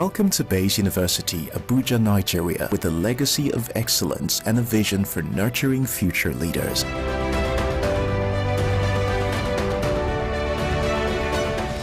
Welcome to Bayes University, Abuja, Nigeria, with a legacy of excellence and a vision for nurturing future leaders.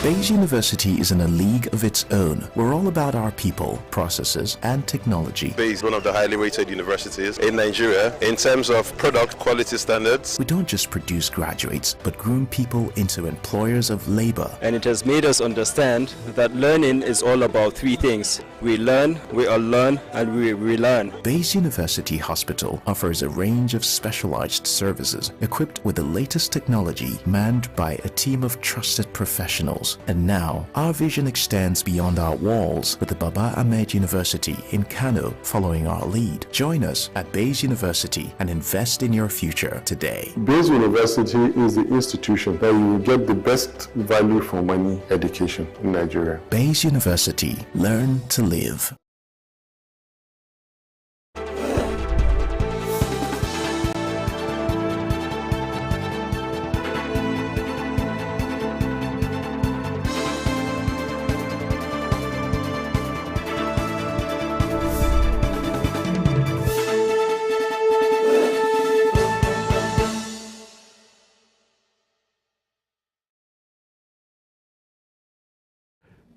Bayes University is in a league of its own. We're all about our people, processes, and technology. Bayes is one of the highly rated universities in Nigeria in terms of product quality standards. We don't just produce graduates, but groom people into employers of labor. And it has made us understand that learning is all about three things. We learn, we unlearn, and we relearn. Bayes University Hospital offers a range of specialized services equipped with the latest technology, manned by a team of trusted professionals. And now, our vision extends beyond our walls with the Baba Ahmed University in Kano following our lead. Join us at Bayes University and invest in your future today. Bayes University is the institution that you will get the best value for money education in Nigeria. Bayes University. Learn to live.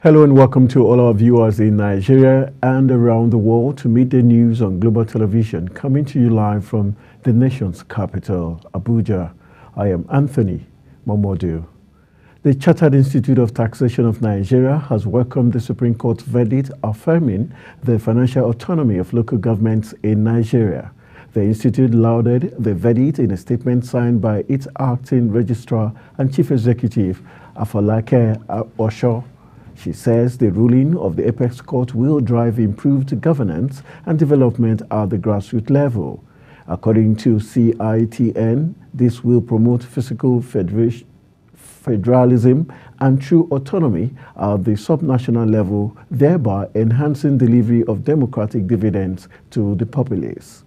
Hello and welcome to all our viewers in Nigeria and around the world to meet the news on Global Television, coming to you live from the nation's capital, Abuja. I am Anthony Momodu. The Chartered Institute of Taxation of Nigeria has welcomed the Supreme Court's verdict affirming the financial autonomy of local governments in Nigeria. The institute lauded the verdict in a statement signed by its acting registrar and chief executive, Afolake Osho. She says the ruling of the Apex Court will drive improved governance and development at the grassroots level. According to CITN, this will promote fiscal federalism and true autonomy at the subnational level, thereby enhancing delivery of democratic dividends to the populace.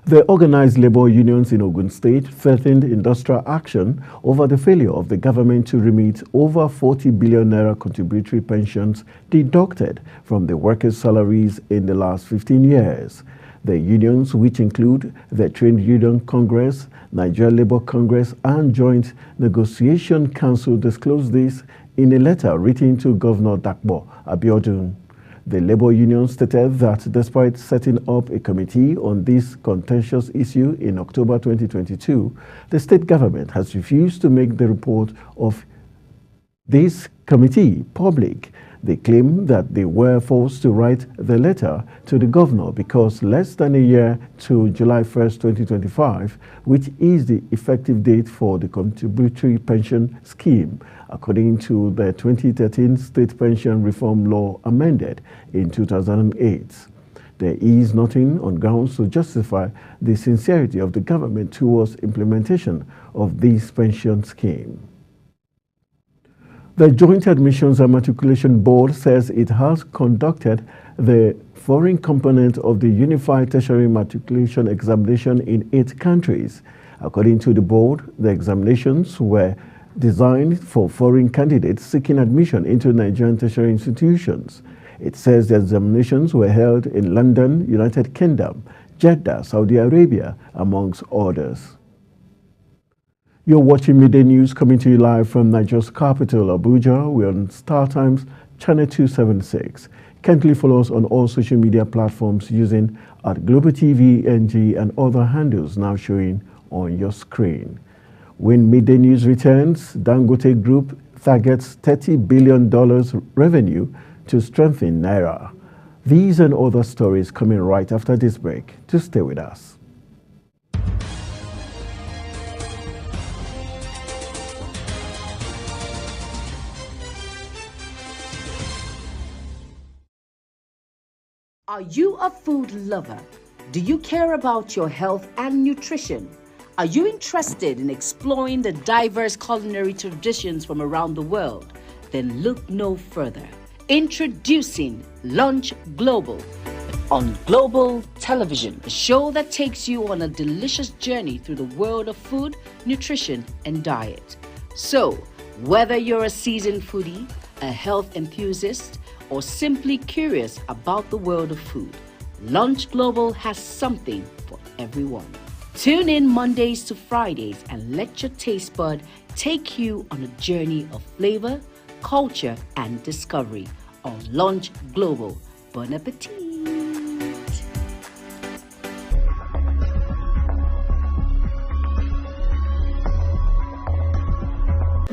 The organized labor unions in Ogun State threatened industrial action over the failure of the government to remit over 40 billion naira contributory pensions deducted from the workers' salaries in the last 15 years. The unions, which include the Trade Union Congress, Nigeria Labour Congress, and Joint Negotiation Council, disclosed this in a letter written to Governor Dakpo Abiodun. The labor union stated that despite setting up a committee on this contentious issue in October 2022, the state government has refused to make the report of this committee public. They claim that they were forced to write the letter to the governor because less than a year to July 1st, 2025, which is the effective date for the contributory pension scheme, according to the 2013 State Pension Reform Law amended in 2008. There is nothing on grounds to justify the sincerity of the government towards implementation of this pension scheme. The Joint Admissions and Matriculation Board says it has conducted the foreign component of the Unified Tertiary Matriculation Examination in 8 countries. According to the board, the examinations were designed for foreign candidates seeking admission into Nigerian tertiary institutions. It says the examinations were held in London, United Kingdom, Jeddah, Saudi Arabia, amongst others. You're watching Midday News coming to you live from Nigeria's capital, Abuja. We're on Star Times, channel 276. Kindly follow us on all social media platforms using @GlobalTV NG and other handles now showing on your screen. When Midday News returns, Dangote Group targets $30 billion revenue to strengthen Naira. These and other stories coming right after this break. To stay with us. Are you a food lover? Do you care about your health and nutrition? Are you interested in exploring the diverse culinary traditions from around the world? Then look no further. Introducing Lunch Global on Global Television, a show that takes you on a delicious journey through the world of food, nutrition, and diet. So, whether you're a seasoned foodie, a health enthusiast, or simply curious about the world of food, Lunch Global has something for everyone. Tune in Mondays to Fridays and let your taste bud take you on a journey of flavor, culture, and discovery on Lunch Global. Bon appetit!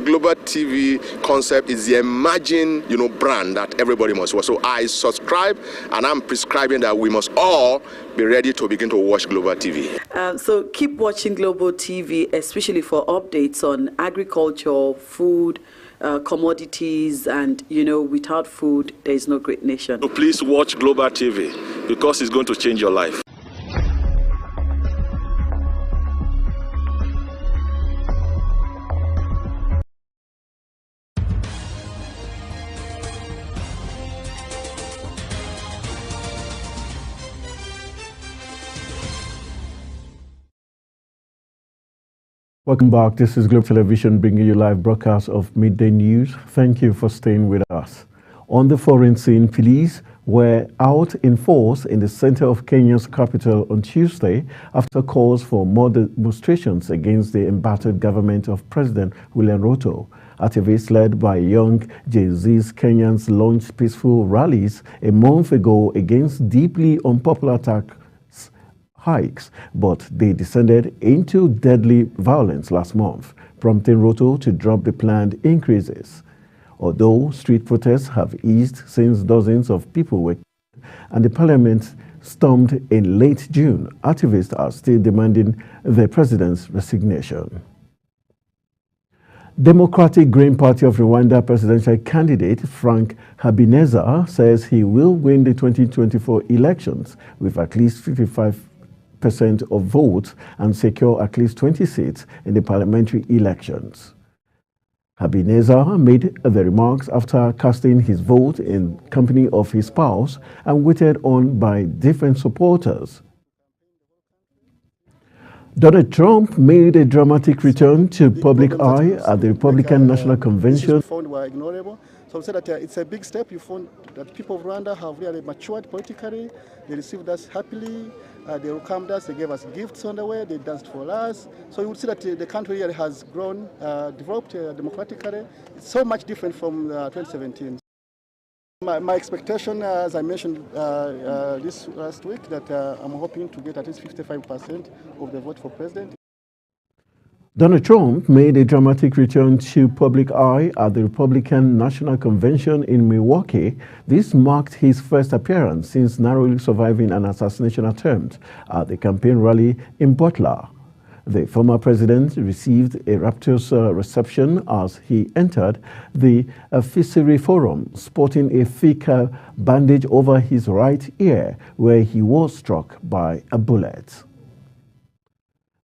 Global TV concept is the emerging, brand that everybody must watch. So I subscribe, and I'm prescribing that we must all be ready to begin to watch Global TV. So keep watching Global TV, especially for updates on agriculture, food, commodities, and without food, there is no great nation. So please watch Global TV because it's going to change your life. Welcome back. This is Globe Television bringing you live broadcast of Midday News. Thank you for staying with us. On the foreign scene, police were out in force in the center of Kenya's capital on Tuesday after calls for more demonstrations against the embattled government of President William Ruto. Activists led by young Gen Z's Kenyans launched peaceful rallies a month ago against deeply unpopular tax hikes, but they descended into deadly violence last month, prompting Ruto to drop the planned increases. Although street protests have eased since dozens of people were killed and the parliament stormed in late June, activists are still demanding the president's resignation. Democratic Green Party of Rwanda presidential candidate Frank Habineza says he will win the 2024 elections with at least 55% of votes and secure at least 20 seats in the parliamentary elections. Habineza made the remarks after casting his vote in company of his spouse and waited on by different supporters. Donald Trump made a dramatic return to public eye at the Republican National Convention. Were ignorable. So I said that it's a big step. You found that people of Rwanda have really matured politically. They received us happily. They welcomed us. They gave us gifts on the way. They danced for us. So you would see that the country really has grown, developed democratically. It's so much different from 2017. My expectation, as I mentioned this last week, that I'm hoping to get at least 55% of the vote for president. Donald Trump made a dramatic return to public eye at the Republican National Convention in Milwaukee. This marked his first appearance since narrowly surviving an assassination attempt at the campaign rally in Butler. The former president received a rapturous reception as he entered the Fishery Forum, sporting a thick bandage over his right ear, where he was struck by a bullet.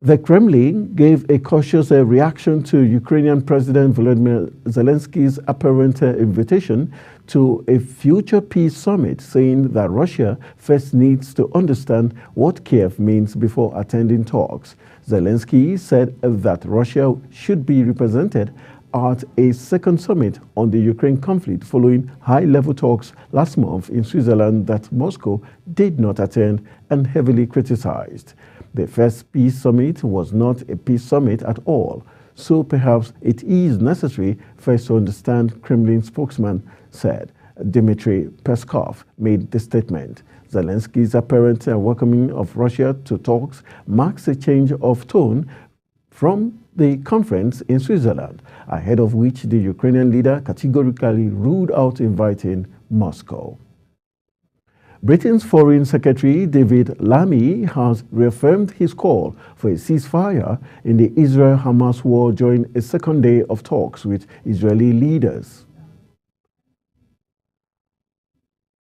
The Kremlin gave a cautious reaction to Ukrainian President Volodymyr Zelensky's apparent invitation to a future peace summit, saying that Russia first needs to understand what Kiev means before attending talks. Zelensky said that Russia should be represented at a second summit on the Ukraine conflict following high-level talks last month in Switzerland that Moscow did not attend and heavily criticized. The first peace summit was not a peace summit at all, so perhaps it is necessary first to understand, Kremlin spokesman said. Dmitry Peskov made the statement. Zelensky's apparent welcoming of Russia to talks marks a change of tone from the conference in Switzerland, ahead of which the Ukrainian leader categorically ruled out inviting Moscow. Britain's Foreign Secretary David Lammy has reaffirmed his call for a ceasefire in the Israel-Hamas war during a second day of talks with Israeli leaders.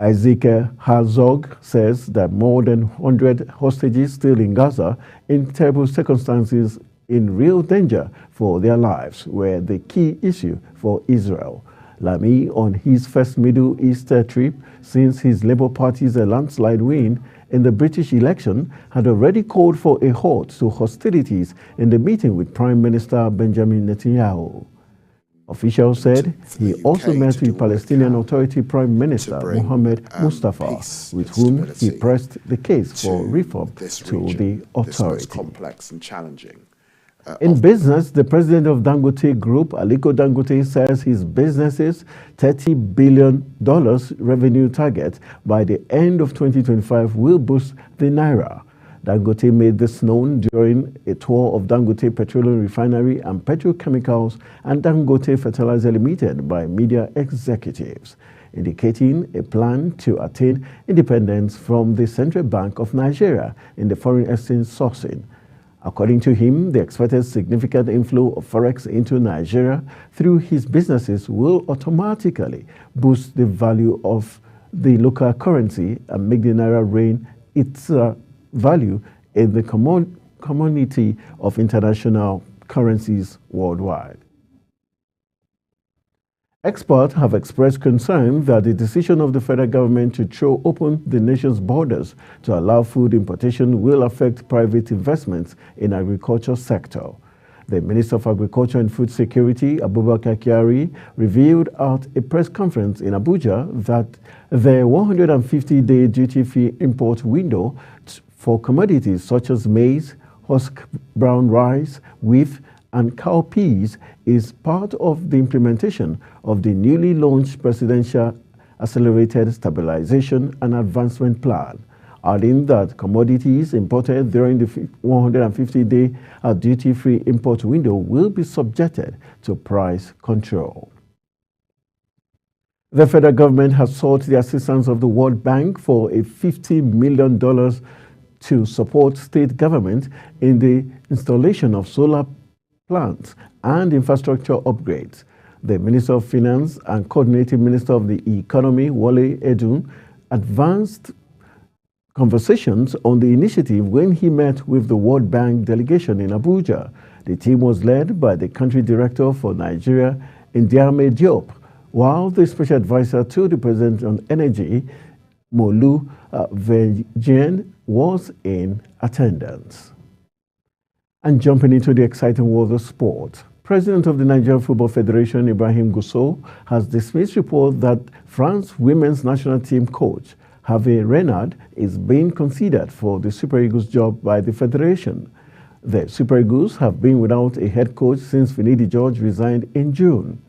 Isaac Herzog says that more than 100 hostages still in Gaza in terrible circumstances in real danger for their lives were the key issue for Israel. Lamy, on his first Middle East trip since his Labour Party's landslide win in the British election, had already called for a halt to hostilities in the meeting with Prime Minister Benjamin Netanyahu. Officials said he also met with Palestinian Authority Prime Minister Mohammed Mustafa, with whom he pressed the case for reform to the authority. Complex and challenging. In business, the president of Dangote Group, Aliko Dangote, says his business's $30 billion revenue target by the end of 2025 will boost the naira. Dangote made this known during a tour of Dangote Petroleum Refinery and Petrochemicals and Dangote Fertilizer Limited by media executives, indicating a plan to attain independence from the Central Bank of Nigeria in the foreign exchange sourcing. According to him, the expected significant inflow of forex into Nigeria through his businesses will automatically boost the value of the local currency and make the naira regain its value in the community of international currencies worldwide. Experts have expressed concern that the decision of the federal government to throw open the nation's borders to allow food importation will affect private investments in the agriculture sector. The Minister of Agriculture and Food Security, Abubakar Kyari, revealed at a press conference in Abuja that the 150-day duty-free import window for commodities such as maize, husk brown rice, wheat, and cowpeas is part of the implementation of the newly launched Presidential Accelerated Stabilization and Advancement Plan, adding that commodities imported during the 150-day duty-free import window will be subjected to price control. The federal government has sought the assistance of the World Bank for a $50 million to support state government in the installation of solar plants and infrastructure upgrades. The Minister of Finance and Coordinating Minister of the Economy, Wale Edun, advanced conversations on the initiative when he met with the World Bank delegation in Abuja. The team was led by the country director for Nigeria, Ndiame Diop, while the special advisor to the President on Energy, Molu Vejien, was in attendance. And jumping into the exciting world of sport, President of the Nigerian Football Federation, Ibrahim Gusau, has dismissed reports that France women's national team coach, Hervé Renard, is being considered for the Super Eagles job by the federation. The Super Eagles have been without a head coach since Finidi George resigned in June.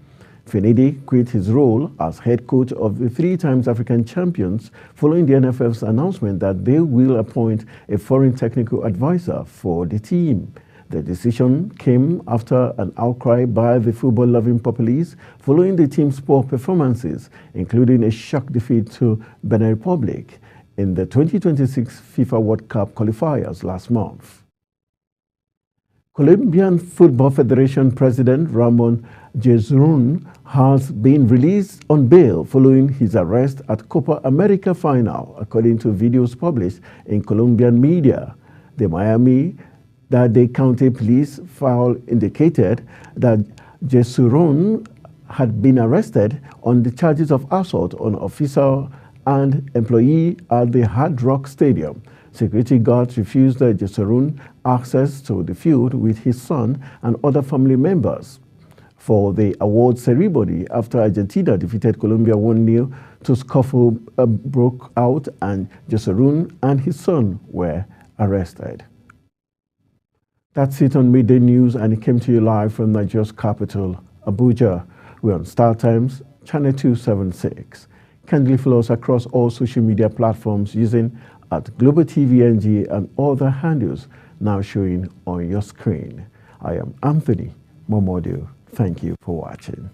Finidi quit his role as head coach of the three-times African champions following the NFF's announcement that they will appoint a foreign technical advisor for the team. The decision came after an outcry by the football-loving populace following the team's poor performances, including a shock defeat to Benin Republic in the 2026 FIFA World Cup qualifiers last month. Colombian Football Federation President Ramon Jezrun has been released on bail following his arrest at Copa America final, according to videos published in Colombian media. The Miami-Dade County Police file indicated that Jezrun had been arrested on the charges of assault on officer and employee at the Hard Rock Stadium. Security guards refused Jezrun access to the field with his son and other family members for the award ceremony after Argentina defeated Colombia 1-0. To scuffle broke out and Jezrun and his son were arrested. That's it on Midday News, and it came to you live from Nigeria's capital, Abuja. We're on Star Times, Channel 276. Kindly follow us across all social media platforms using @GlobalTVNG and other handles now showing on your screen. I am Anthony Momodu. Thank you for watching.